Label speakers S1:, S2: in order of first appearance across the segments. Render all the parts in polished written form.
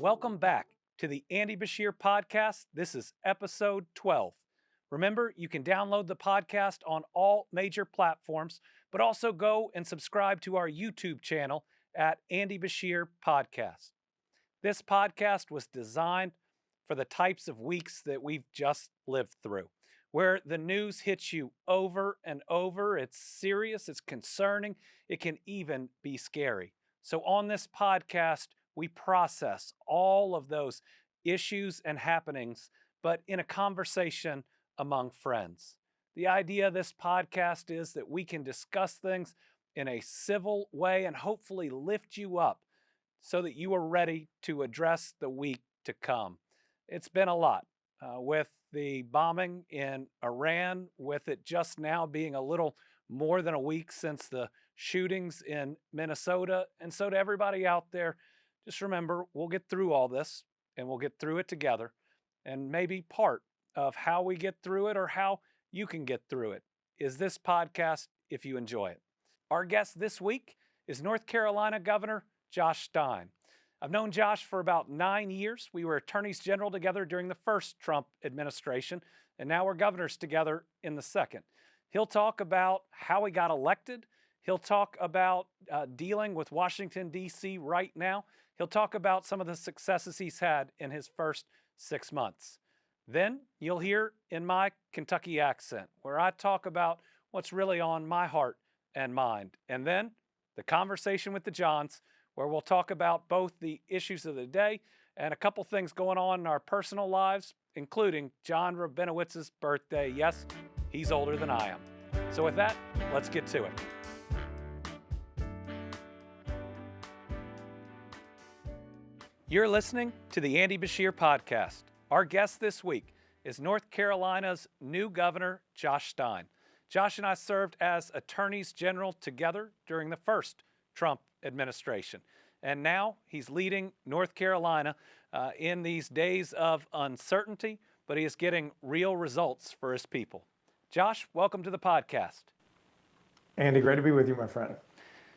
S1: Welcome back to the Andy Bashir podcast. This is episode 12. Remember, you can download the podcast on all major platforms, but also go and subscribe to our YouTube channel at Andy Bashir Podcast. This podcast was designed for the types of weeks that we've just lived through, where the news hits you over and over. It's serious, it's concerning, it can even be scary. So on this podcast, we process all of those issues and happenings, but in a conversation among friends. The idea of this podcast is that we can discuss things in a civil way and hopefully lift you up so that you are ready to address the week to come. It's been a lot with the bombing in Iran, with it just now being a little more than a week since the shootings in Minnesota. And so to everybody out there, just remember, we'll get through all this and we'll get through it together. And maybe part of how we get through it or how you can get through it is this podcast if you enjoy it. Our guest this week is North Carolina Governor Josh Stein. I've known Josh for about 9 years. We were attorneys general together during the first Trump administration, and now we're governors together in the second. He'll talk about how he got elected. He'll talk about dealing with Washington, D.C. right now. He'll talk about some of the successes he's had in his first 6 months. Then you'll hear in my Kentucky accent where I talk about what's really on my heart and mind. And then the conversation with the Johns, where we'll talk about both the issues of the day and a couple things going on in our personal lives, including John Rabinowitz's birthday. Yes, he's older than I am. So with that, let's get to it. You're listening to the Andy Bashir podcast. Our guest this week is North Carolina's new governor, Josh Stein. Josh and I served as attorneys general together during the first Trump administration. And now he's leading North Carolina in these days of uncertainty, but he is getting real results for his people. Josh, welcome to the podcast.
S2: Andy, great to be with you, my friend.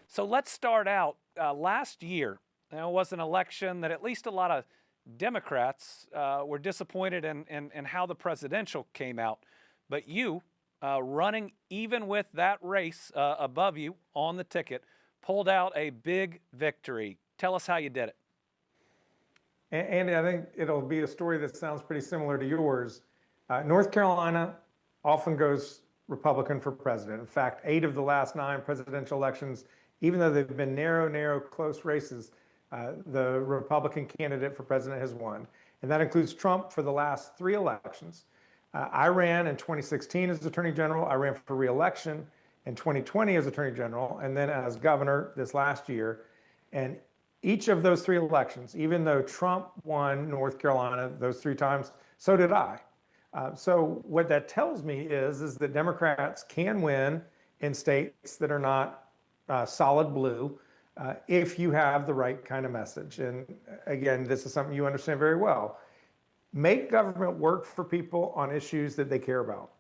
S1: So let's start out. Last year, it was an election that at least a lot of Democrats were disappointed in how the presidential came out. But you, running even with that race above you on the ticket, pulled out a big victory. Tell us how you did it.
S2: Andy, I think it'll be a story that sounds pretty similar to yours. North Carolina often goes Republican for president. In fact, 8 of the last 9 presidential elections, even though they've been narrow, close races, the Republican candidate for president has won. And that includes Trump for the last 3 elections. I ran in 2016 as Attorney General. I ran for re-election in 2020 as Attorney General, and then as governor this last year. And each of those 3 elections, even though Trump won North Carolina those 3 times, so did I. So what that tells me is that Democrats can win in states that are not solid blue if you have the right kind of message. And again, this is something you understand very well. Make government work for people on issues that they care about.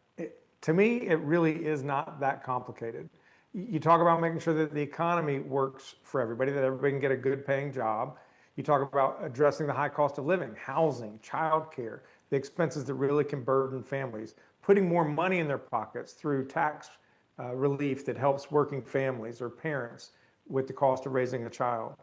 S2: To me, it really is not that complicated. You talk about making sure that the economy works for everybody, that everybody can get a good paying job. You talk about addressing the high cost of living, housing, childcare, the expenses that really can burden families, putting more money in their pockets through tax relief that helps working families or parents with the cost of raising a child,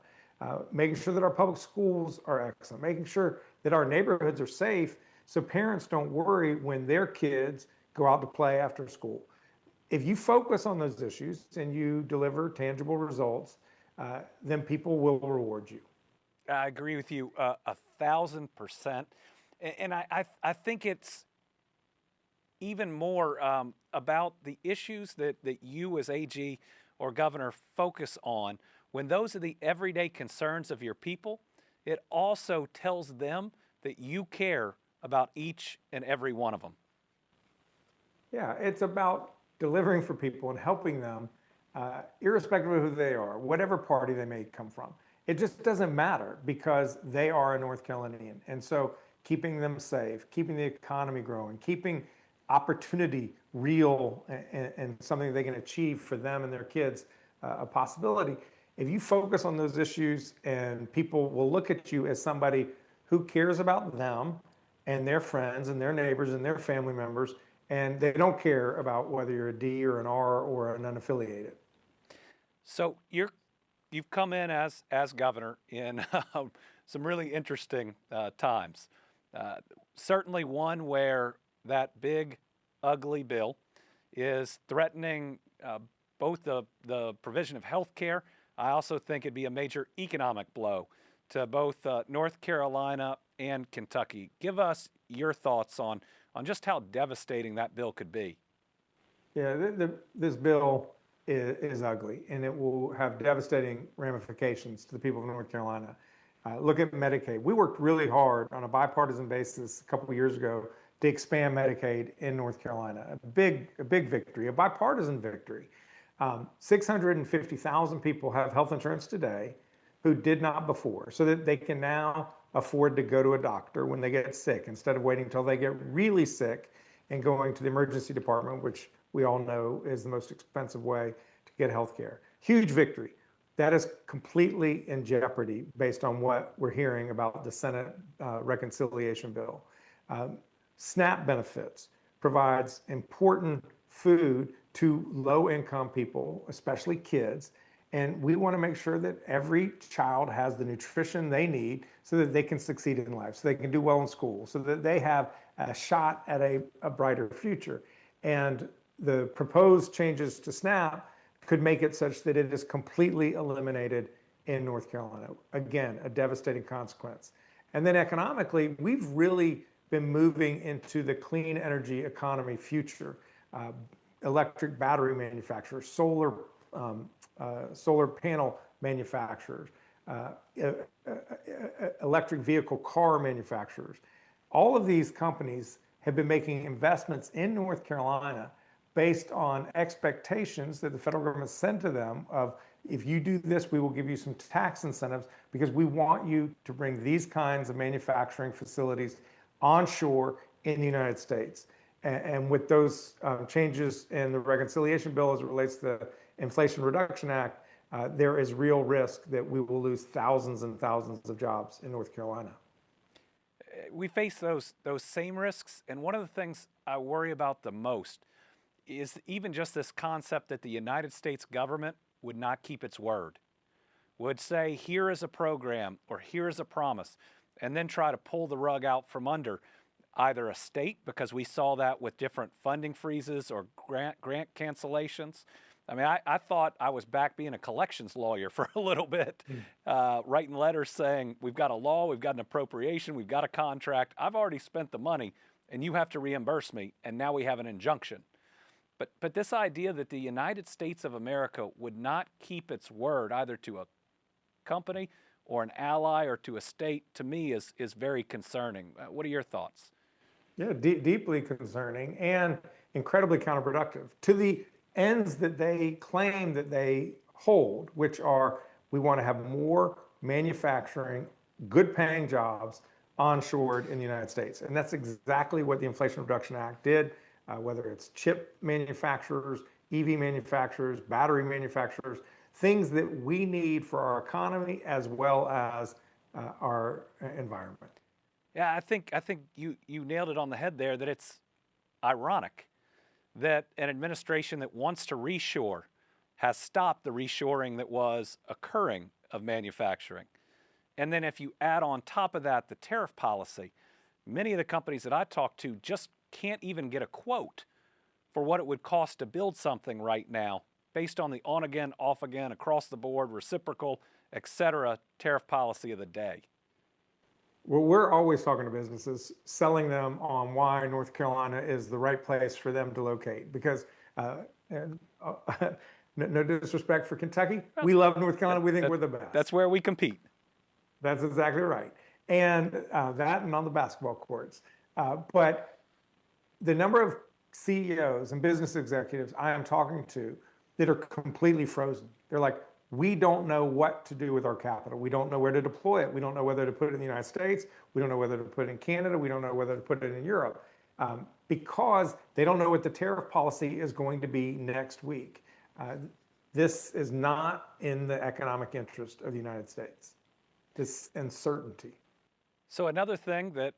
S2: making sure that our public schools are excellent, making sure that our neighborhoods are safe so parents don't worry when their kids go out to play after school. If you focus on those issues and you deliver tangible results, then people will reward you.
S1: I agree with you 1,000%. And I think it's even more about the issues that you as AG or governor focus on. When those are the everyday concerns of your people, it also tells them that you care about each and every one of them.
S2: Yeah, it's about delivering for people and helping them, irrespective of who they are, whatever party they may come from. It just doesn't matter because they are a North Carolinian. And so keeping them safe, keeping the economy growing, keeping opportunity real and something they can achieve for them and their kids, a possibility. If you focus on those issues, and people will look at you as somebody who cares about them and their friends and their neighbors and their family members, and they don't care about whether you're a D or an R or an unaffiliated.
S1: So you've come in as governor in some really interesting times. Uh, Certainly one where that big, ugly bill is threatening both the provision of health care. I also think it'd be a major economic blow to both North Carolina and Kentucky. Give us your thoughts on just how devastating that bill could be.
S2: Yeah, this bill is ugly, and it will have devastating ramifications to the people of North Carolina. Look at Medicaid. We worked really hard on a bipartisan basis a couple of years ago to expand Medicaid in North Carolina. A big victory, a bipartisan victory. 650,000 people have health insurance today who did not before, so that they can now afford to go to a doctor when they get sick instead of waiting until they get really sick and going to the emergency department, which we all know is the most expensive way to get health care. Huge victory. That is completely in jeopardy based on what we're hearing about the Senate reconciliation bill. SNAP benefits provides important food to low-income people, especially kids. And we want to make sure that every child has the nutrition they need so that they can succeed in life, so they can do well in school, so that they have a shot at a brighter future. And the proposed changes to SNAP could make it such that it is completely eliminated in North Carolina. Again, a devastating consequence. And then economically, we've really been moving into the clean energy economy future. Electric battery manufacturers, solar panel manufacturers, electric vehicle car manufacturers. All of these companies have been making investments in North Carolina based on expectations that the federal government sent to them of, if you do this, we will give you some tax incentives because we want you to bring these kinds of manufacturing facilities onshore in the United States. And with those changes in the reconciliation bill as it relates to the Inflation Reduction Act, there is real risk that we will lose thousands and thousands of jobs in North Carolina.
S1: We face those same risks, and one of the things I worry about the most is even just this concept that the United States government would not keep its word, would say, here is a program or here is a promise, and then try to pull the rug out from under either a state, because we saw that with different funding freezes or grant cancellations. I mean, I thought I was back being a collections lawyer for a little bit, writing letters saying, we've got a law, we've got an appropriation, we've got a contract, I've already spent the money, and you have to reimburse me, and now we have an injunction. But this idea that the United States of America would not keep its word either to a company or an ally or to a state, to me is very concerning. What are your thoughts?
S2: Yeah, deeply concerning and incredibly counterproductive to the ends that they claim that they hold, which are, we want to have more manufacturing, good paying jobs onshored in the United States. And that's exactly what the Inflation Reduction Act did, whether it's chip manufacturers, EV manufacturers, battery manufacturers, things that we need for our economy as well as our environment.
S1: Yeah, I think you nailed it on the head there, that it's ironic that an administration that wants to reshore has stopped the reshoring that was occurring of manufacturing. And then if you add on top of that the tariff policy, many of the companies that I talk to just can't even get a quote for what it would cost to build something right now based on the on again, off again, across the board, reciprocal, etc. tariff policy of the day.
S2: Well, we're always talking to businesses, selling them on why North Carolina is the right place for them to locate. Because, no disrespect for Kentucky, we love North Carolina. We think we're the best.
S1: That's where we compete.
S2: That's exactly right. And that and on the basketball courts. But the number of CEOs and business executives I am talking to that are completely frozen. They're like, we don't know what to do with our capital. We don't know where to deploy it. We don't know whether to put it in the United States. We don't know whether to put it in Canada. We don't know whether to put it in Europe, because they don't know what the tariff policy is going to be next week. this is not in the economic interest of the United States, this uncertainty.
S1: So another thing that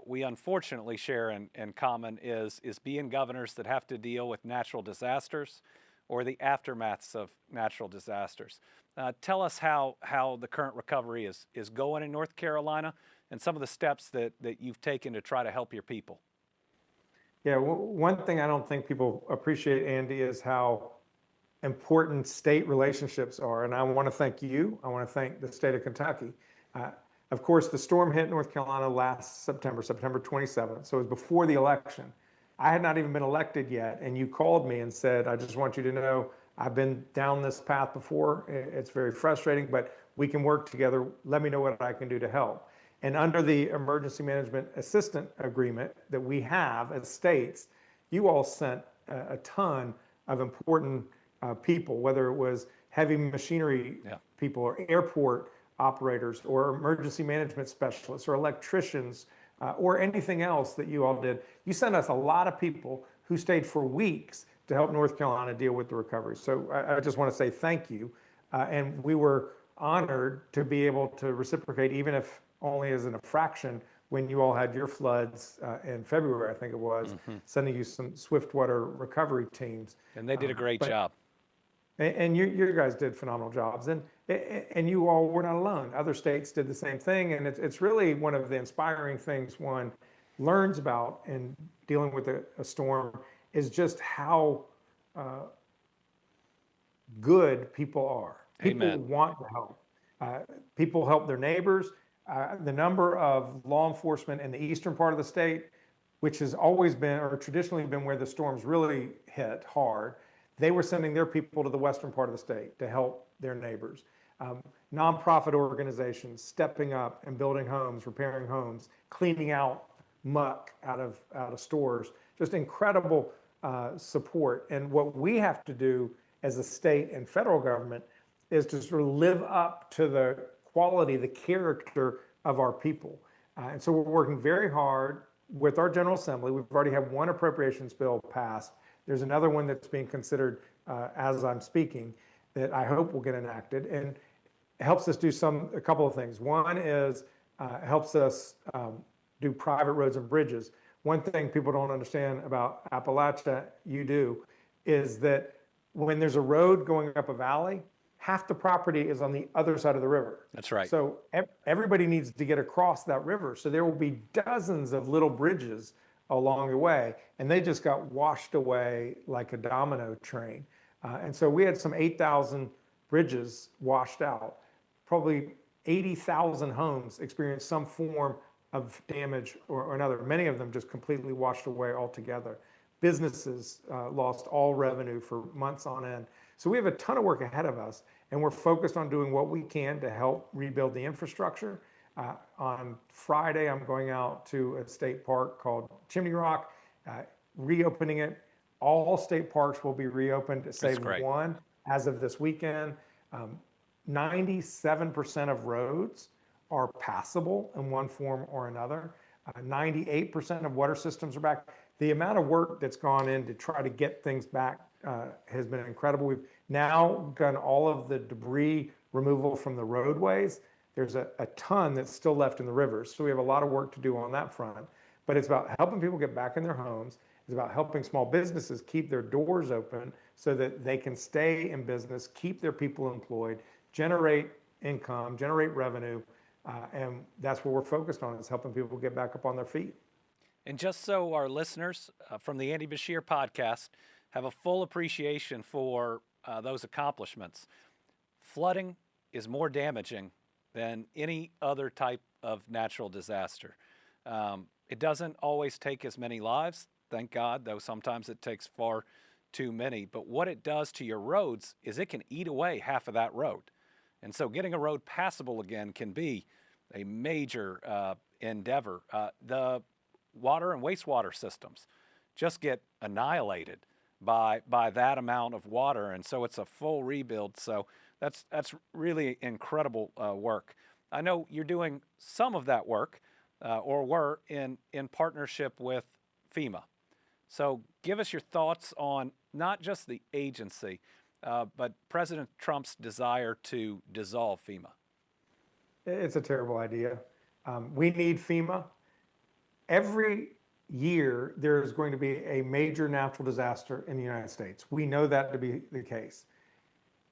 S1: we unfortunately share in common is being governors that have to deal with natural disasters or the aftermaths of natural disasters. Tell us how the current recovery is going in North Carolina and some of the steps that you've taken to try to help your people.
S2: Yeah, one thing I don't think people appreciate, Andy, is how important state relationships are. And I want to thank you. I want to thank the state of Kentucky. Of course, the storm hit North Carolina last September 27th. So it was before the election. I had not even been elected yet. And you called me and said, I just want you to know I've been down this path before. It's very frustrating, but we can work together. Let me know what I can do to help. And under the Emergency Management Assistant Agreement that we have as states, you all sent a ton of important people, whether it was heavy machinery people or airport operators or emergency management specialists or electricians or anything else that you all did. You sent us a lot of people who stayed for weeks to help North Carolina deal with the recovery. So I just want to say thank you. And we were honored to be able to reciprocate, even if only as in a fraction, when you all had your floods in February, I think it was, sending you some swiftwater recovery teams.
S1: And they did a great job.
S2: And you guys did phenomenal jobs. And you all were not alone. Other states did the same thing. And it's really one of the inspiring things one learns about in dealing with a storm is just how good people are. People
S1: Amen.
S2: want to help. People help their neighbors. The number of law enforcement in the eastern part of the state, which has always been or traditionally been where the storms really hit hard, they were sending their people to the western part of the state to help their neighbors. Nonprofit organizations stepping up and building homes, repairing homes, cleaning out muck out of stores, just incredible support. And what we have to do as a state and federal government is to sort of live up to the quality, the character of our people. And so we're working very hard with our General Assembly. We've already had one appropriations bill passed. There's another one that's being considered as I'm speaking that I hope will get enacted and helps us do a couple of things. One is helps us do private roads and bridges. One thing people don't understand about Appalachia, you do, is that when there's a road going up a valley, half the property is on the other side of the river.
S1: That's right.
S2: So everybody needs to get across that river. So there will be dozens of little bridges along the way, and they just got washed away like a domino train. And so we had some 8,000 bridges washed out. Probably 80,000 homes experienced some form of damage or another. Many of them just completely washed away altogether. Businesses lost all revenue for months on end. So we have a ton of work ahead of us, and we're focused on doing what we can to help rebuild the infrastructure. On Friday, I'm going out to a state park called Chimney Rock, reopening it. All state parks will be reopened, save one as of this weekend. 97% of roads are passable in one form or another. 98% of water systems are back. The amount of work that's gone in to try to get things back has been incredible. We've now done all of the debris removal from the roadways. There's a ton that's still left in the rivers. So we have a lot of work to do on that front. But it's about helping people get back in their homes. It's about helping small businesses keep their doors open so that they can stay in business, keep their people employed, generate income, generate revenue. And that's what we're focused on, is helping people get back up on their feet.
S1: And just so our listeners from the Andy Bashir podcast have a full appreciation for those accomplishments, flooding is more damaging than any other type of natural disaster. It doesn't always take as many lives, thank God, though sometimes it takes far too many. But what it does to your roads is it can eat away half of that road. And so getting a road passable again can be a major endeavor. The water and wastewater systems just get annihilated by that amount of water. And so it's a full rebuild. So that's really incredible work. I know you're doing some of that work or were in partnership with FEMA. So give us your thoughts on not just the agency, but President Trump's desire to dissolve FEMA?
S2: It's a terrible idea. We need FEMA. Every year, there is going to be a major natural disaster in the United States. We know that to be the case.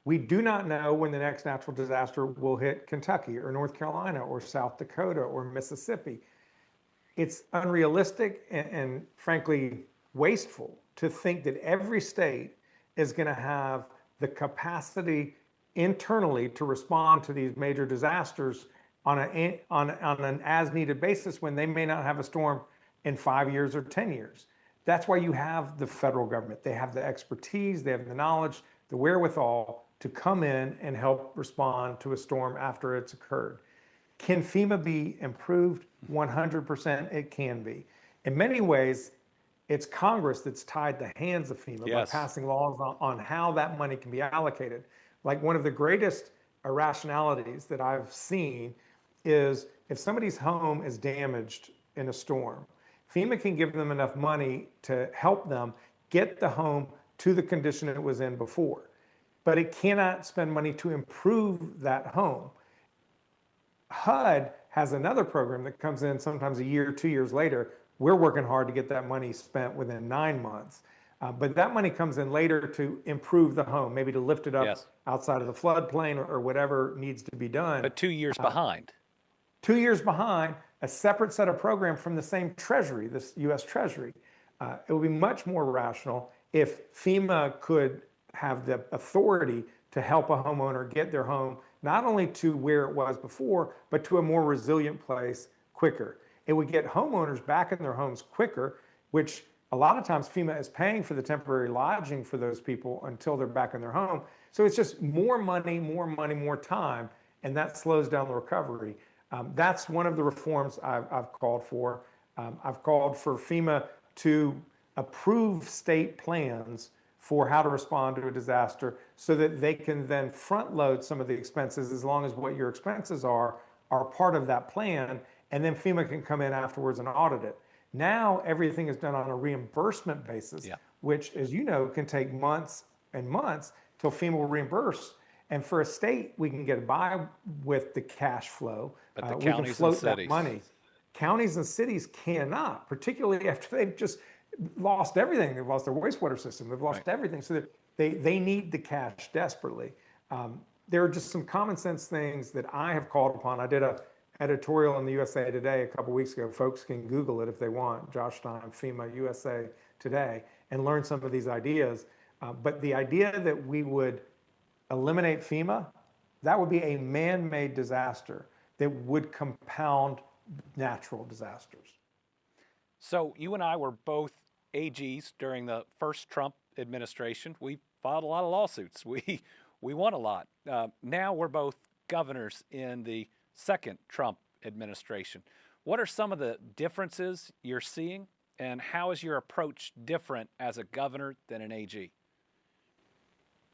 S2: We do not know when the next natural disaster will hit Kentucky or North Carolina or South Dakota or Mississippi. It's unrealistic and frankly wasteful to think that every state is going to have the capacity internally to respond to these major disasters on an as-needed basis when they may not have a storm in 5 years or 10 years. That's why you have the federal government. They have the expertise, they have the knowledge, the wherewithal to come in and help respond to a storm after it's occurred. Can FEMA be improved? 100% it can be. In many ways, it's Congress that's tied the hands of FEMA by passing laws on how that money can be allocated. Like one of the greatest irrationalities that I've seen is if somebody's home is damaged in a storm, FEMA can give them enough money to help them get the home to the condition it was in before. But it cannot spend money to improve that home. HUD has another program that comes in sometimes a year, 2 years later. We're working hard to get that money spent within 9 months. But that money comes in later to improve the home, maybe to lift it up outside of the floodplain or whatever needs to be done.
S1: But 2 years behind.
S2: 2 years behind, a separate set of program from the same Treasury, this U.S. Treasury. It would be much more rational if FEMA could have the authority to help a homeowner get their home not only to where it was before, but to a more resilient place quicker. It would get homeowners back in their homes quicker, which a lot of times FEMA is paying for the temporary lodging for those people until they're back in their home. So it's just more money, more time, and that slows down the recovery. That's one of the reforms I've called for. I've called for FEMA to approve state plans for how to respond to a disaster so that they can then front load some of the expenses as long as what your expenses are part of that plan, and then FEMA can come in afterwards and audit it. Now everything is done on a reimbursement basis, which, as you know, can take months and months till FEMA will reimburse. And for a state, we can get by with the cash flow.
S1: But the
S2: we can
S1: counties
S2: float
S1: and cities.
S2: that money. Counties and cities cannot, particularly after they've just lost everything. They've lost their wastewater system. They've lost everything. So they need the cash desperately. There are just some common sense things that I have called upon. I did an editorial in the USA Today a couple weeks ago. Folks can Google it if they want. Josh Stein, FEMA, USA Today, and learn some of these ideas. But the idea that we would eliminate FEMA, that would be a man-made disaster that would compound natural disasters.
S1: So you and I were both AGs during the first Trump administration. We filed a lot of lawsuits. We won a lot. Now we're both governors in the second Trump administration. What are some of the differences you're seeing, and how is your approach different as a governor than an AG?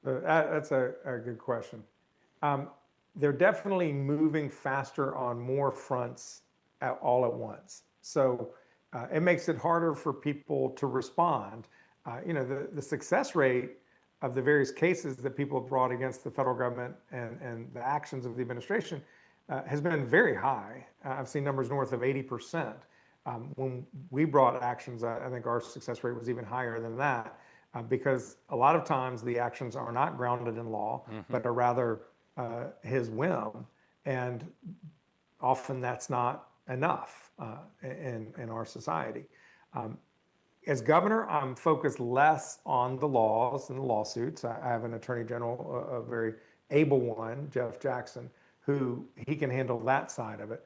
S2: That's a good question. They're definitely moving faster on more fronts all at once. So it makes it harder for people to respond. The success rate of the various cases that people have brought against the federal government and the actions of the administration has been very high. I've seen numbers north of 80%. When we brought actions, I think our success rate was even higher than that. Because a lot of times the actions are not grounded in law, but are rather his whim. And often that's not enough in our society. As governor, I'm focused less on the laws and the lawsuits. I have an attorney general, a very able one, Jeff Jackson, who he can handle that side of it.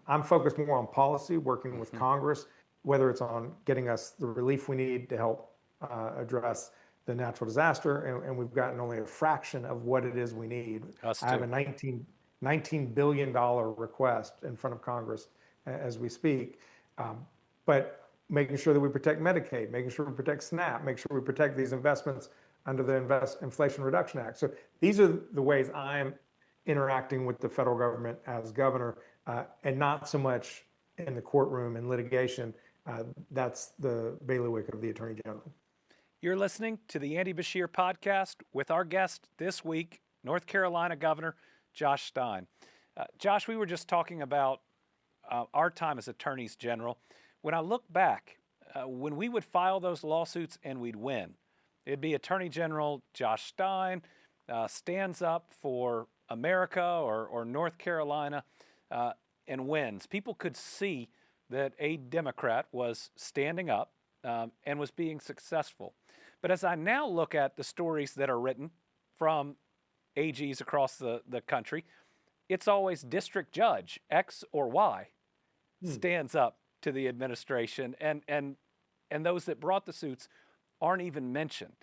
S2: I'm focused more on policy, working with Congress, whether it's on getting us the relief we need to help address the natural disaster, and we've gotten only a fraction of what it is we need. I have a $19 billion request in front of Congress as we speak, but making sure that we protect Medicaid, making sure we protect SNAP, make sure we protect these investments under the Inflation Reduction Act. So these are the ways I'm interacting with the federal government as governor, and not so much in the courtroom and litigation. That's the bailiwick of the attorney general.
S1: You're listening to the Andy Beshear podcast with our guest this week, North Carolina Governor Josh Stein. Josh, we were just talking about our time as attorneys general. When I look back, when we would file those lawsuits and we'd win, it'd be Attorney General Josh Stein stands up for America or North Carolina and wins. People could see that a Democrat was standing up and was being successful. But as I now look at the stories that are written from AGs across the country, it's always district judge X or Y stands up to the administration, and those that brought the suits aren't even mentioned.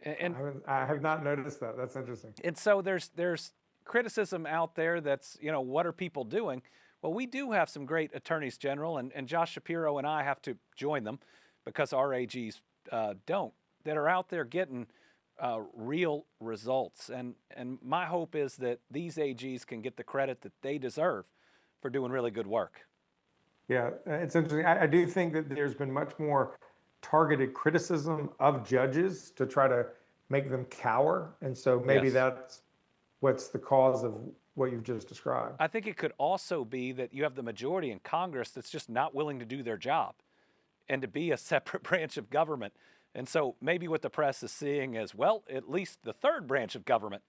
S1: And
S2: I have not noticed that. That's interesting.
S1: And so there's criticism out there that's, what are people doing? Well, we do have some great attorneys general, and Josh Shapiro and I have to join them because our AGs don't, that are out there getting real results. And my hope is that these AGs can get the credit that they deserve for doing really good work.
S2: Yeah, it's interesting. I do think that there's been much more targeted criticism of judges to try to make them cower. And so maybe that's what's the cause of what you've just described.
S1: I think it could also be that you have the majority in Congress that's just not willing to do their job and to be a separate branch of government. And so maybe what the press is seeing is, well, at least the third branch of government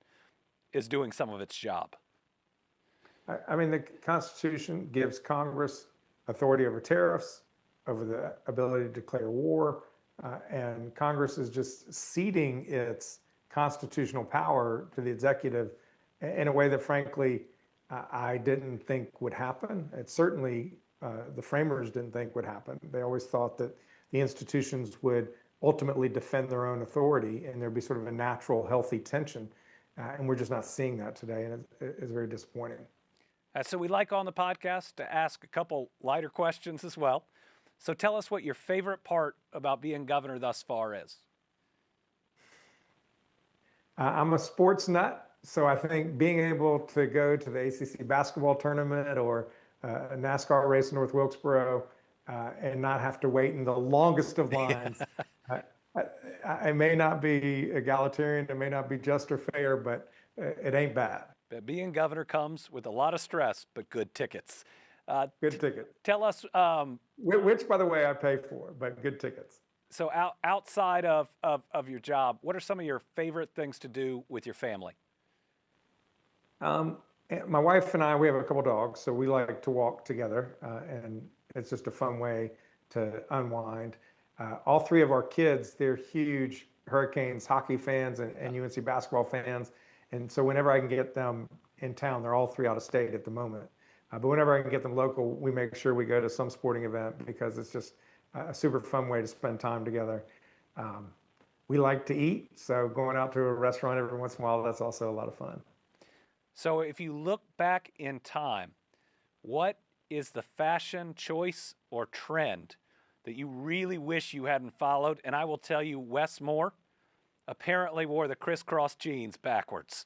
S1: is doing some of its job.
S2: I mean, the Constitution gives Congress authority over tariffs, over the ability to declare war, and Congress is just ceding its constitutional power to the executive in a way that, frankly, I didn't think would happen. It certainly, the framers didn't think would happen. They always thought that the institutions would ultimately defend their own authority, and there'd be sort of a natural, healthy tension. And we're just not seeing that today, and it's very disappointing.
S1: So we like on the podcast to ask a couple lighter questions as well. So tell us what your favorite part about being governor thus far is.
S2: I'm a sports nut, so I think being able to go to the ACC basketball tournament or a NASCAR race in North Wilkesboro and not have to wait in the longest of lines. I may not be egalitarian, it may not be just or fair, but it ain't bad.
S1: But being governor comes with a lot of stress, but good tickets.
S2: Good tickets.
S1: Tell us.
S2: Which, by the way, I pay for, but good tickets.
S1: So outside of your job, what are some of your favorite things to do with your family?
S2: My wife and I, we have a couple dogs, so we like to walk together, and it's just a fun way to unwind. All three of our kids, they're huge Hurricanes hockey fans and UNC basketball fans. And so whenever I can get them in town, they're all three out of state at the moment. But whenever I can get them local, we make sure we go to some sporting event because it's just a super fun way to spend time together. We like to eat, so going out to a restaurant every once in a while, that's also a lot of fun.
S1: So if you look back in time, what is the fashion choice or trend that you really wish you hadn't followed? And I will tell you, Wes Moore apparently wore the crisscross jeans backwards.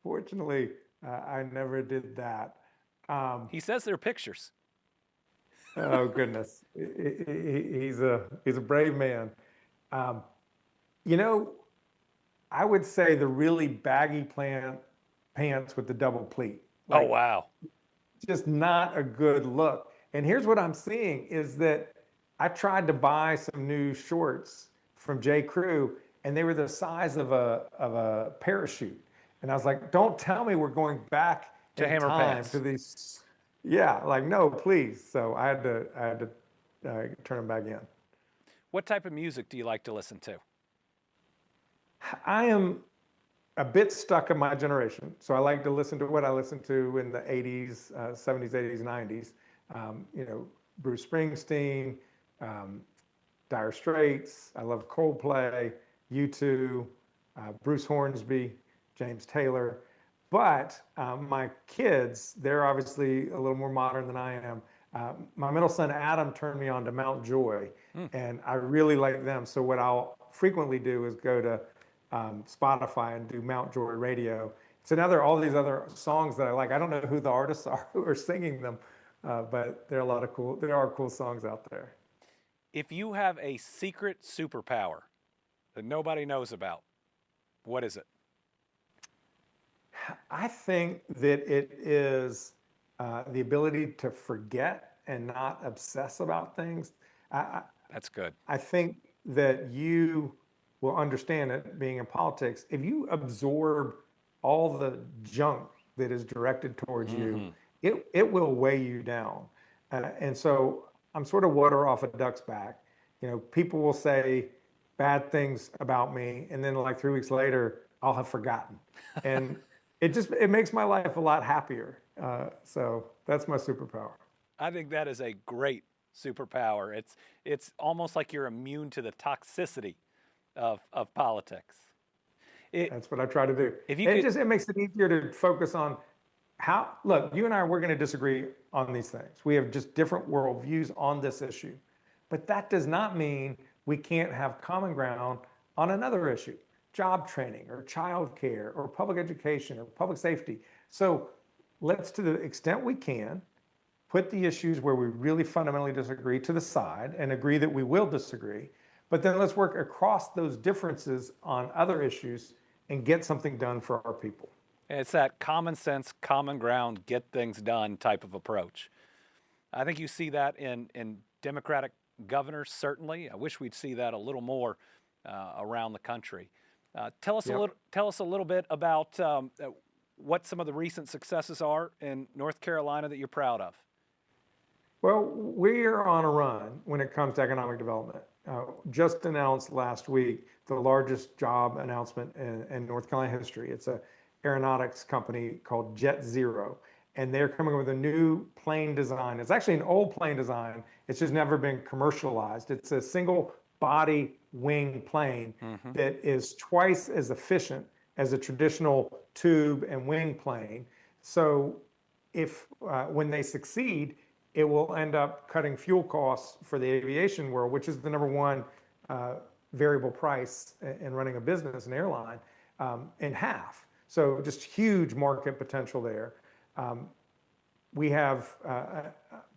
S2: Fortunately, I never did that.
S1: He says there are pictures.
S2: Oh goodness, he's a brave man. I would say the really baggy pants with the double pleat.
S1: Oh wow,
S2: just not a good look. And here's what I'm seeing is that I tried to buy some new shorts from J. Crew, and they were the size of a parachute. And I was like, don't tell me we're going back
S1: to hammer pants
S2: to these. Yeah, like, no, please. So I had to turn them back in.
S1: What type of music do you like to listen to?
S2: I am a bit stuck in my generation. So I like to listen to what I listened to in the 80s, 70s, 80s, 90s. Bruce Springsteen, Dire Straits. I love Coldplay, U2, Bruce Hornsby, James Taylor. But my kids, they're obviously a little more modern than I am. My middle son, Adam, turned me on to Mount Joy, and I really like them. So what I'll frequently do is go to Spotify and do Mount Joy Radio. It's all these other songs that I like. I don't know who the artists are who are singing them, but there are cool songs out there.
S1: If you have a secret superpower that nobody knows about, what is it?
S2: I think that it is the ability to forget and not obsess about things. I,
S1: That's good.
S2: I think that you will understand it being in politics. If you absorb all the junk that is directed towards you, it will weigh you down. And so I'm sort of water off a duck's back. People will say bad things about me, and then like 3 weeks later, I'll have forgotten. And it makes my life a lot happier. So that's my superpower.
S1: I think that is a great superpower. It's almost like you're immune to the toxicity of politics.
S2: That's what I try to do.
S1: If you could,
S2: It makes it easier to focus on look, you and I, we're going to disagree on these things. We have just different worldviews on this issue. But that does not mean we can't have common ground on another issue, job training or child care or public education or public safety. So let's, to the extent we can, put the issues where we really fundamentally disagree to the side and agree that we will disagree. But then let's work across those differences on other issues and get something done for our people.
S1: it's that common sense, common ground, get things done type of approach. I think you see that in Democratic governors, certainly. I wish we'd see that a little more around the country. Tell us a little bit about what some of the recent successes are in North Carolina that you're proud of.
S2: Well, we're on a run when it comes to economic development. Just announced last week the largest job announcement in North Carolina history. It's a aeronautics company called Jet Zero, and they're coming up with a new plane design. It's actually an old plane design. It's just never been commercialized. It's a single body wing plane that is twice as efficient as a traditional tube and wing plane. So if when they succeed, it will end up cutting fuel costs for the aviation world, which is the number one variable price in running a business, an airline, in half. So just huge market potential there. We have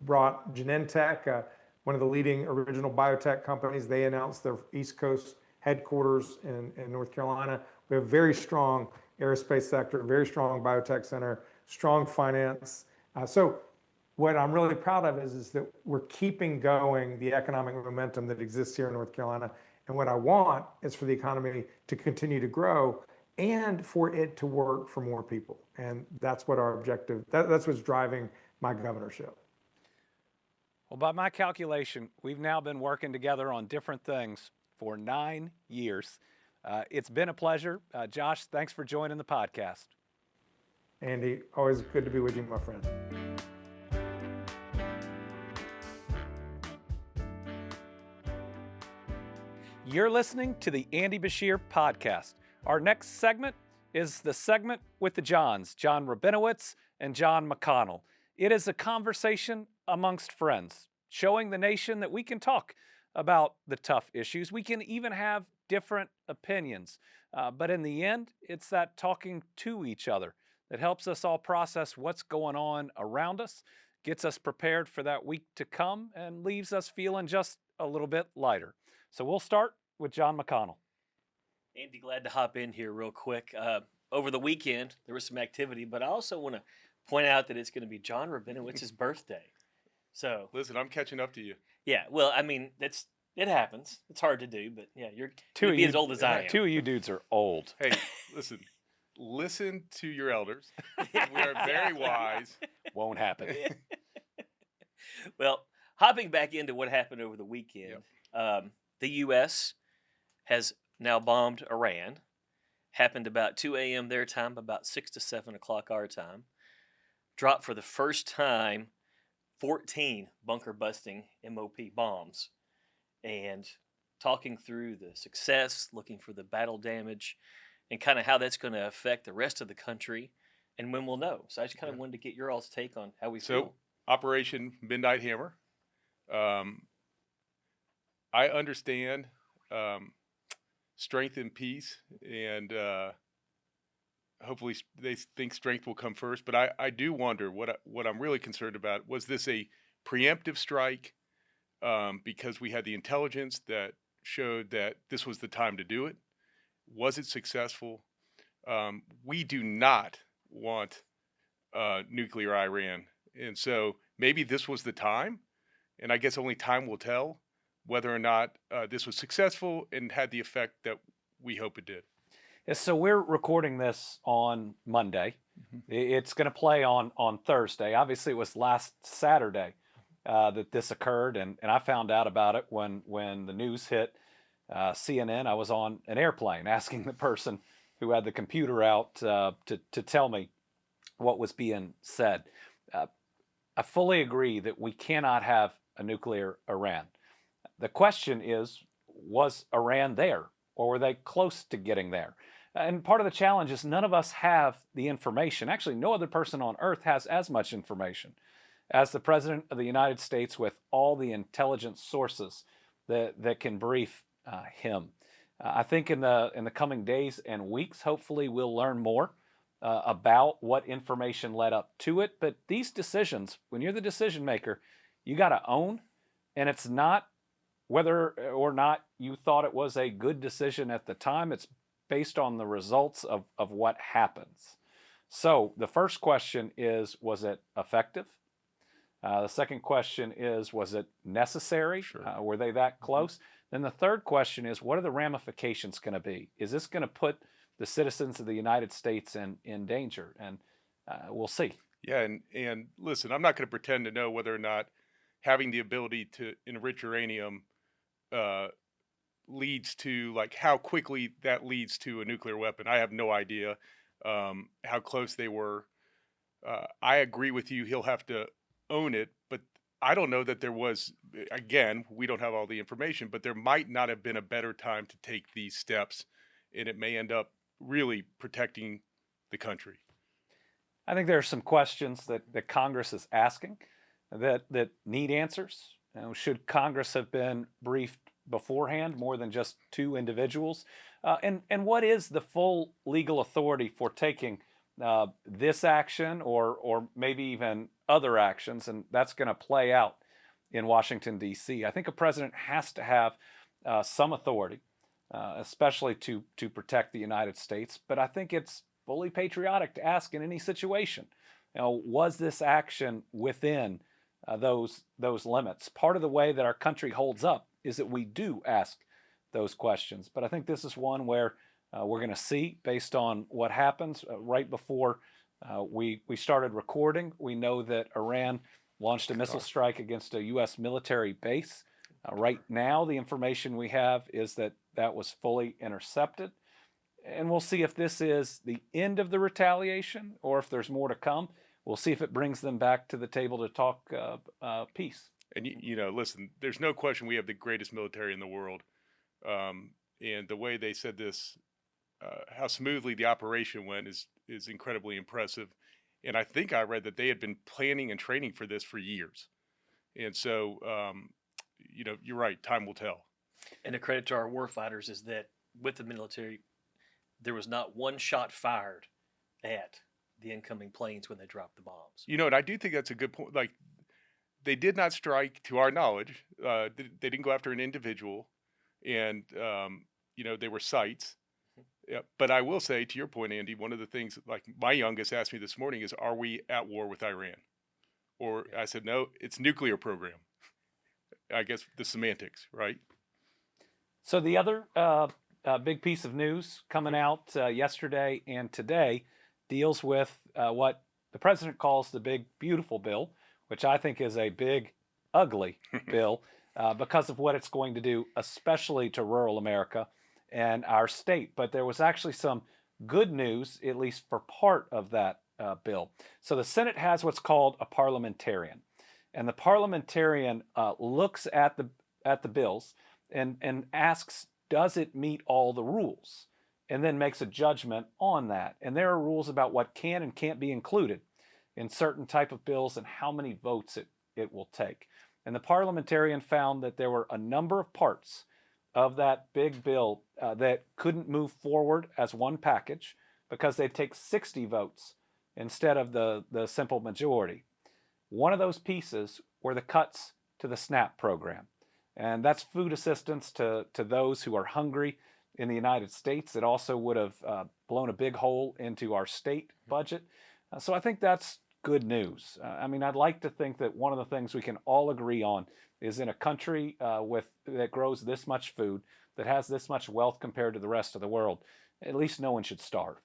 S2: brought Genentech, one of the leading original biotech companies. They announced their East Coast headquarters in North Carolina. We have a very strong aerospace sector, very strong biotech center, strong finance. So what I'm really proud of is that we're keeping going the economic momentum that exists here in North Carolina. And what I want is for the economy to continue to grow and for it to work for more people. And that's what our objective, that's what's driving my governorship.
S1: Well, by my calculation, we've now been working together on different things for 9 years. It's been a pleasure. Josh, thanks for joining the podcast.
S2: Andy, always good to be with you, my friend.
S1: You're listening to the Andy Beshear podcast. Our next segment is the segment with the Johns, John Rabinowitz and John McConnell. It is a conversation amongst friends, showing the nation that we can talk about the tough issues. We can even have different opinions. But in the end, it's that talking to each other that helps us all process what's going on around us, gets us prepared for that week to come, and leaves us feeling just a little bit lighter. So we'll start with John McConnell.
S3: Andy, glad to hop in here real quick. Over the weekend, there was some activity, but I also want to point out that it's going to be John Rabinowitz's birthday. So
S4: listen, I'm catching up to you.
S3: Yeah, well, I mean, it happens. It's hard to do, but yeah, you're as old as I am.
S1: Two of you dudes are old.
S4: Hey, listen to your elders. We are very wise.
S1: Won't happen.
S3: Well, hopping back into what happened over the weekend, the U.S. has now bombed Iran. Happened about 2 a.m. their time, about 6 to 7 o'clock our time. Dropped for the first time 14 bunker-busting MOP bombs. And talking through the success, looking for the battle damage, and kind of how that's going to affect the rest of the country, and when we'll know. So I just kind of wanted to get your all's take on how we feel.
S4: Operation Midnight Hammer. I understand strength and peace, and hopefully they think strength will come first. But I do wonder what I'm really concerned about. Was this a preemptive strike, because we had the intelligence that showed that this was the time to do it. Was it successful? We do not want nuclear Iran. And so maybe this was the time. And I guess only time will tell whether or not this was successful and had the effect that we hope it did.
S1: Yeah, so we're recording this on Monday.
S4: Mm-hmm.
S1: It's going to play on Thursday. Obviously, it was last Saturday that this occurred, and I found out about it when the news hit CNN. I was on an airplane asking the person who had the computer out to tell me what was being said. I fully agree that we cannot have a nuclear Iran. The question is, was Iran there, or were they close to getting there? And part of the challenge is none of us have the information. Actually, no other person on earth has as much information as the President of the United States, with all the intelligence sources that can brief him. I think in the coming days and weeks, hopefully we'll learn more about what information led up to it. But these decisions, when you're the decision maker, you got to own, and it's not whether or not you thought it was a good decision at the time. It's based on the results of what happens. So the first question is, was it effective? The second question is, was it necessary?
S4: Sure.
S1: Were they that close? Mm-hmm. Then the third question is, what are the ramifications going to be? Is this going to put the citizens of the United States in danger? And we'll see.
S4: Yeah, and listen, I'm not going to pretend to know whether or not having the ability to enrich uranium leads to, like, how quickly that leads to a nuclear weapon. I have no idea how close they were. I agree with you. He'll have to own it, but I don't know that there was, again, we don't have all the information, but there might not have been a better time to take these steps, and it may end up really protecting the country.
S1: I think there are some questions that Congress is asking that need answers. Should Congress have been briefed beforehand, more than just two individuals? And what is the full legal authority for taking this action or maybe even other actions? And that's going to play out in Washington, D.C. I think a president has to have some authority, especially to protect the United States. But I think it's fully patriotic to ask in any situation, was this action within those limits? Part of the way that our country holds up is that we do ask those questions. But I think this is one where we're going to see, based on what happens. Right before we started recording, we know that Iran launched a missile strike against a U.S. military base. Right now, the information we have is that was fully intercepted. And we'll see if this is the end of the retaliation or if there's more to come. We'll see if it brings them back to the table to talk peace.
S4: And, listen, there's no question we have the greatest military in the world. And the way they said this, how smoothly the operation went is incredibly impressive. And I think I read that they had been planning and training for this for years. And so, you're right, time will tell.
S3: And a credit to our warfighters is that with the military, there was not one shot fired at the incoming planes when they dropped the bombs.
S4: And I do think that's a good point. Like, they did not strike, to our knowledge. They didn't go after an individual, and they were sites. Yeah, but I will say, to your point, Andy, one of the things, like my youngest asked me this morning, is, "Are we at war with Iran?" Or I said, "No, it's nuclear program." I guess the semantics, right?
S1: So the other big piece of news coming out yesterday and today deals with what the president calls the big, beautiful bill, which I think is a big, ugly bill because of what it's going to do, especially to rural America and our state. But there was actually some good news, at least for part of that bill. So the Senate has what's called a parliamentarian. And the parliamentarian looks at the bills and asks, does it meet all the rules? And then makes a judgment on that. And there are rules about what can and can't be included in certain type of bills and how many votes it will take. And the parliamentarian found that there were a number of parts of that big bill that couldn't move forward as one package because they'd take 60 votes instead of the simple majority. One of those pieces were the cuts to the SNAP program. And that's food assistance to those who are hungry in the United States. It also would have blown a big hole into our state budget. So I think that's good news. I mean, I'd like to think that one of the things we can all agree on is in a country that grows this much food, that has this much wealth compared to the rest of the world, at least no one should starve.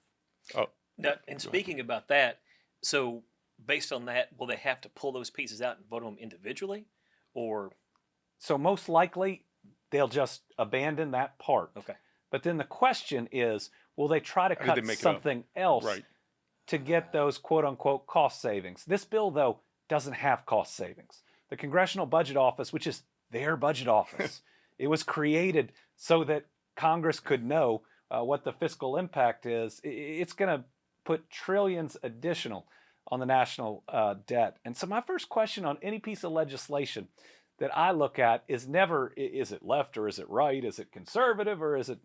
S4: Oh,
S3: Now, and speaking about that, so based on that, will they have to pull those pieces out and vote on them individually, or?
S1: So most likely they'll just abandon that part.
S3: Okay.
S1: But then the question is, will they try to
S4: How did
S1: cut
S4: they make it
S1: something else
S4: right.
S1: to get those quote unquote cost savings? This bill, though, doesn't have cost savings. The Congressional Budget Office, which is their budget office, it was created so that Congress could know what the fiscal impact is. It's going to put trillions additional on the national debt. And so my first question on any piece of legislation that I look at is never, is it left or is it right? Is it conservative or is it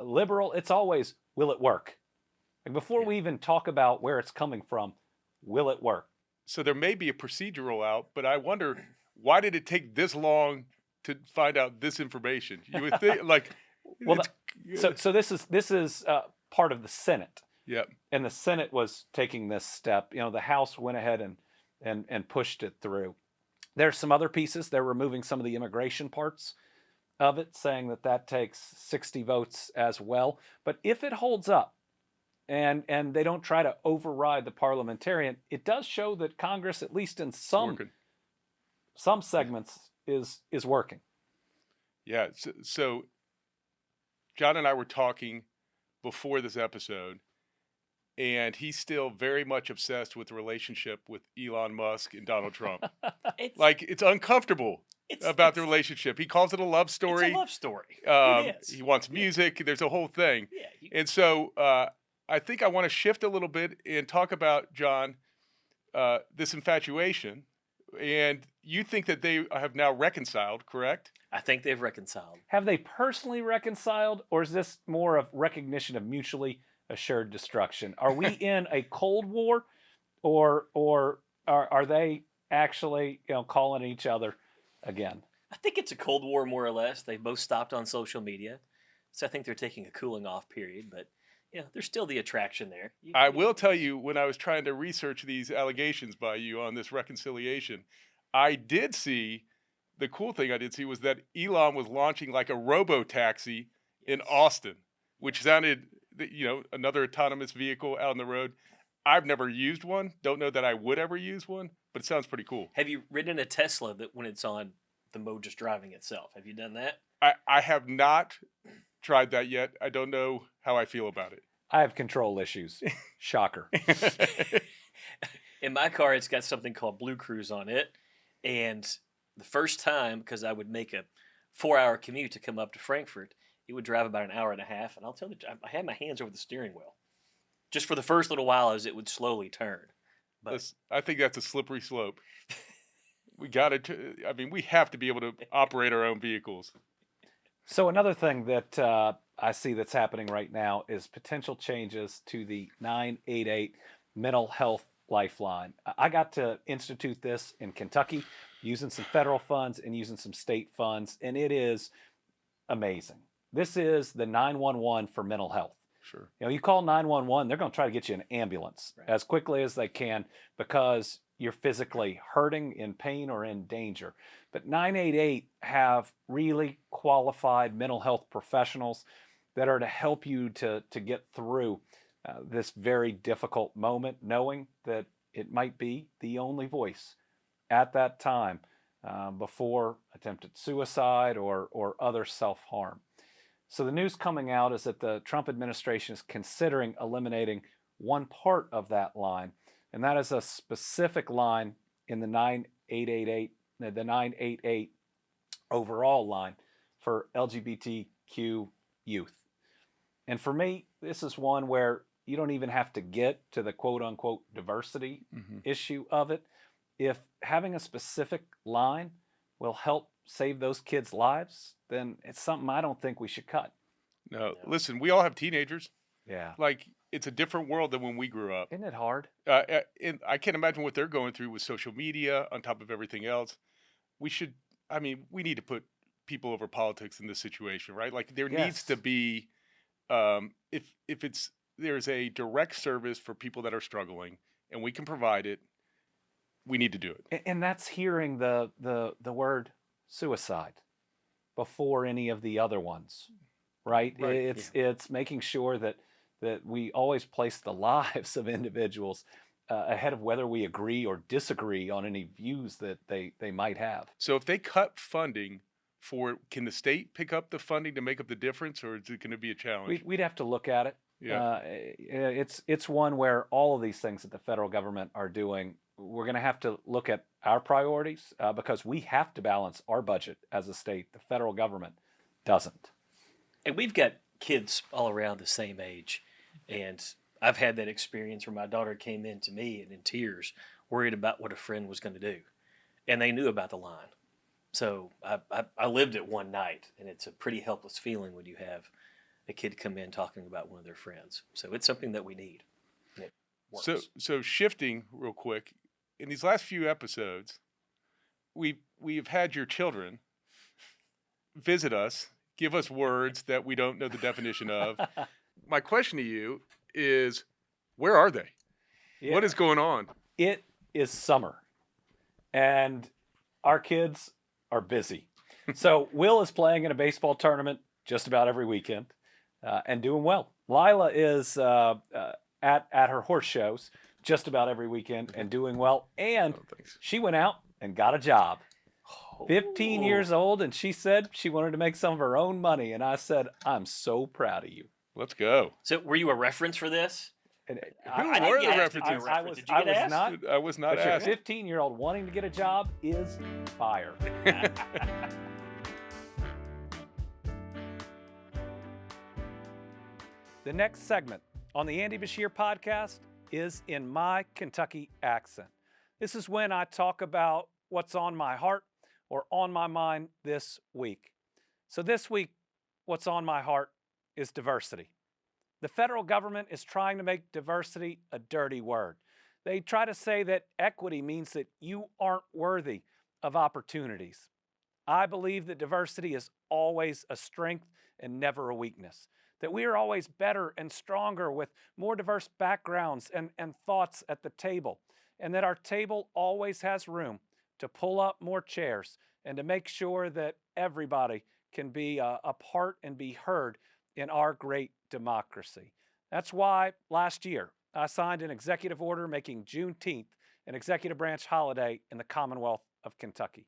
S1: liberal? It's always, will it work? And before we even talk about where it's coming from, will it work?
S4: So there may be a procedural out, but I wonder, why did it take this long to find out this information? You would think, like,
S1: Well, so this is part of the Senate.
S4: yeah,
S1: And the Senate was taking this step. The House went ahead and pushed it through. There's some other pieces. They're removing some of the immigration parts of it, saying that takes 60 votes as well. But if it holds up and they don't try to override the parliamentarian, it does show that Congress, at least in some segments, is working.
S4: Yeah. So John and I were talking before this episode, and he's still very much obsessed with the relationship with Elon Musk and Donald Trump. It's uncomfortable about the relationship. He calls it a love story.
S3: It's a love story.
S4: It is. He wants music. There's a whole thing.
S3: Yeah.
S4: And so I think I want to shift a little bit and talk about, John, this infatuation. And you think that they have now reconciled, correct?
S3: I think they've reconciled.
S1: Have they personally reconciled, or is this more of recognition of mutually assured destruction? Are we in a Cold War, or are they actually calling each other again?
S3: I think it's a Cold War, more or less. They both stopped on social media, so I think they're taking a cooling off period. But there's still the attraction there.
S4: I will tell you, when I was trying to research these allegations by you on this reconciliation, I did see, the cool thing I did see was that Elon was launching like a robo-taxi in Austin, which sounded, another autonomous vehicle out on the road. I've never used one. Don't know that I would ever use one, but it sounds pretty cool.
S3: Have you ridden a Tesla that when it's on the mode just driving itself? Have you done that?
S4: I have not tried that yet. I don't know how I feel about it.
S1: I have control issues. Shocker.
S3: In my car, it's got something called Blue Cruise on it. And the first time, because I would make a 4-hour commute to come up to Frankfurt, it would drive about an hour and a half. And I'll tell you, I had my hands over the steering wheel just for the first little while as it would slowly turn. But
S4: I think that's a slippery slope. We we have to be able to operate our own vehicles.
S1: So another thing that I see that's happening right now is potential changes to the 988 mental health lifeline. I got to institute this in Kentucky using some federal funds and using some state funds, and it is amazing. This is the 911 for mental health.
S4: Sure.
S1: You call 911, they're going to try to get you an ambulance as quickly as they can because you're physically hurting, in pain, or in danger. But 988 have really qualified mental health professionals that are to help you to get through this very difficult moment, knowing that it might be the only voice at that time before attempted suicide or other self-harm. So the news coming out is that the Trump administration is considering eliminating one part of that line, and that is a specific line in the 988 overall line for LGBTQ youth. And for me, this is one where you don't even have to get to the quote-unquote diversity issue of it. If having a specific line will help save those kids' lives, then it's something I don't think we should cut.
S4: No, listen, we all have teenagers.
S1: Yeah.
S4: Like, it's a different world than when we grew up.
S1: Isn't it hard?
S4: And I can't imagine what they're going through with social media on top of everything else. we should. I mean, we need to put people over politics in this situation, right? Like there needs
S1: Yes.
S4: to be, if it's there's a direct service for people that are struggling, and we can provide it, we need to do it.
S1: And that's hearing the word suicide before any of the other ones, right?
S4: Right.
S1: It's making sure that we always place the lives of individuals ahead of whether we agree or disagree on any views that they might have.
S4: So if they cut funding can the state pick up the funding to make up the difference, or is it going to be a challenge?
S1: We'd have to look at it.
S4: Yeah.
S1: It's one where all of these things that the federal government are doing, we're going to have to look at our priorities because we have to balance our budget as a state. The federal government doesn't.
S3: And we've got kids all around the same age. And I've had that experience where my daughter came in to me and in tears, worried about what a friend was going to do. And they knew about the line. So I lived it one night, and it's a pretty helpless feeling when you have a kid come in talking about one of their friends. So it's something that we need. And it works.
S4: So shifting real quick, in these last few episodes, we've had your children visit us, give us words that we don't know the definition of. My question to you is, where are they?
S1: Yeah.
S4: What is going on?
S1: It is summer, and our kids are busy. So Will is playing in a baseball tournament just about every weekend and doing well. Lila is at her horse shows just about every weekend and doing well. And
S4: Oh, thanks.
S1: she went out and got a job. 15 years old, and she said she wanted to make some of her own money. And I said, I'm so proud of you.
S4: Let's go.
S3: So were you a reference for this?
S1: And
S4: Who
S3: I didn't
S4: were
S3: get
S4: the
S3: asked to be a
S4: references?
S3: reference. Did you
S1: I
S3: get
S1: was
S3: asked?
S1: not.
S4: I was not
S1: But your
S4: asked.
S1: 15-year-old wanting to get a job is fire. The next segment on the Andy Bashir podcast is in my Kentucky accent. This is when I talk about what's on my heart or on my mind this week. So this week, what's on my heart is diversity. The federal government is trying to make diversity a dirty word. They try to say that equity means that you aren't worthy of opportunities. I believe that diversity is always a strength and never a weakness. That we are always better and stronger with more diverse backgrounds and thoughts at the table. And that our table always has room to pull up more chairs and to make sure that everybody can be a part and be heard in our great democracy. That's why last year I signed an executive order making Juneteenth an executive branch holiday in the Commonwealth of Kentucky.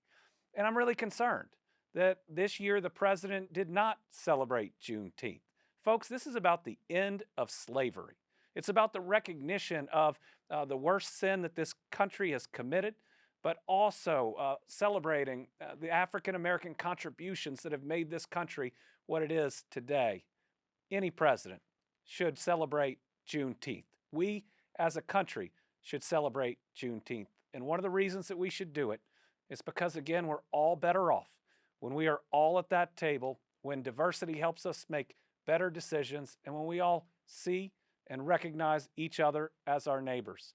S1: And I'm really concerned that this year the president did not celebrate Juneteenth. Folks, this is about the end of slavery. It's about the recognition of the worst sin that this country has committed, but also celebrating the African-American contributions that have made this country what it is today. Any president should celebrate Juneteenth. We, as a country, should celebrate Juneteenth. And one of the reasons that we should do it is because, again, we're all better off when we are all at that table, when diversity helps us make better decisions, and when we all see and recognize each other as our neighbors.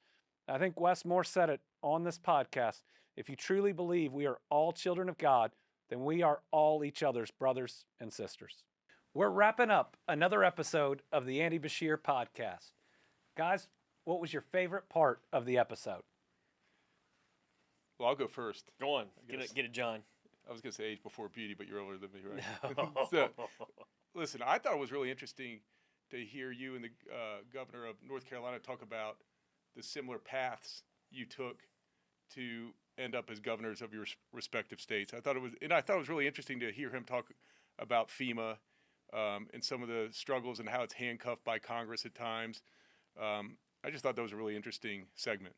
S1: I think Wes Moore said it on this podcast. If you truly believe we are all children of God, then we are all each other's brothers and sisters. We're wrapping up another episode of the Andy Bashir podcast. Guys, what was your favorite part of the episode?
S4: Well, I'll go first.
S3: Go on.
S4: guess.
S3: Get it, John.
S4: I was going to say age before beauty, but you're older than me, right? So, listen, I thought it was really interesting to hear you and the governor of North Carolina talk about the similar paths you took to end up as governors of your respective states. I thought it was really interesting to hear him talk about FEMA and some of the struggles and how it's handcuffed by Congress at times. I just thought that was a really interesting segment.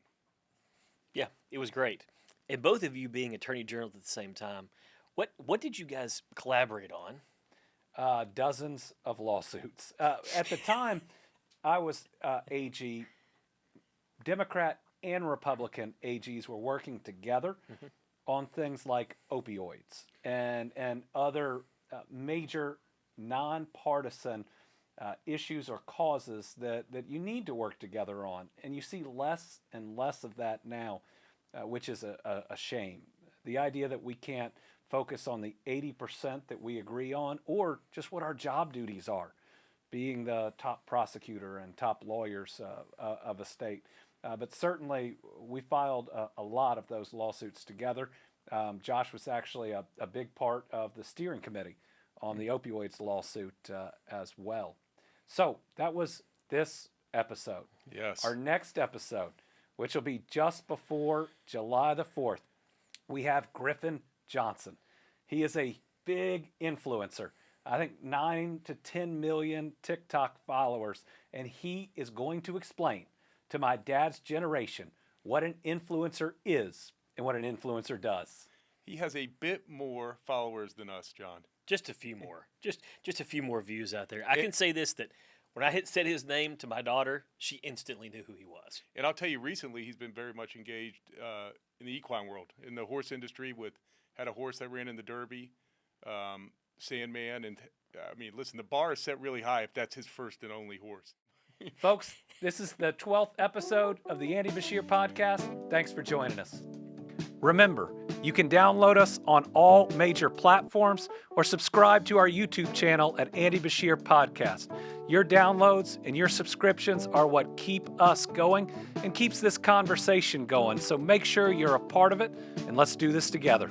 S3: Yeah, it was great. And both of you being attorney generals at the same time, what did you guys collaborate on?
S1: Dozens of lawsuits. At the time, I was AG. Democrat and Republican AGs were working together on things like opioids and other major nonpartisan issues or causes that you need to work together on. And you see less and less of that now, which is a shame. The idea that we can't focus on the 80% that we agree on, or just what our job duties are, being the top prosecutor and top lawyers of a state. But certainly, we filed a lot of those lawsuits together. Josh was actually a big part of the steering committee on the opioids lawsuit as well. So that was this episode.
S4: Yes.
S1: Our next episode, which will be just before July the 4th, we have Griffin Johnson. He is a big influencer. I think 9 to 10 million TikTok followers, and he is going to explain to my dad's generation what an influencer is and what an influencer does.
S4: He has a bit more followers than us, John.
S3: Just a few more. Just a few more views out there. I can say this, that when I said his name to my daughter, she instantly knew who he was.
S4: And I'll tell you, recently he's been very much engaged in the equine world, in the horse industry. Had a horse that ran in the Derby, Sandman, and I mean, listen, the bar is set really high if that's his first and only horse.
S1: Folks, this is the 12th episode of the Andy Bashir Podcast. Thanks for joining us. Remember, you can download us on all major platforms or subscribe to our YouTube channel at Andy Bashir Podcast. Your downloads and your subscriptions are what keep us going and keeps this conversation going. So make sure you're a part of it, and let's do this together.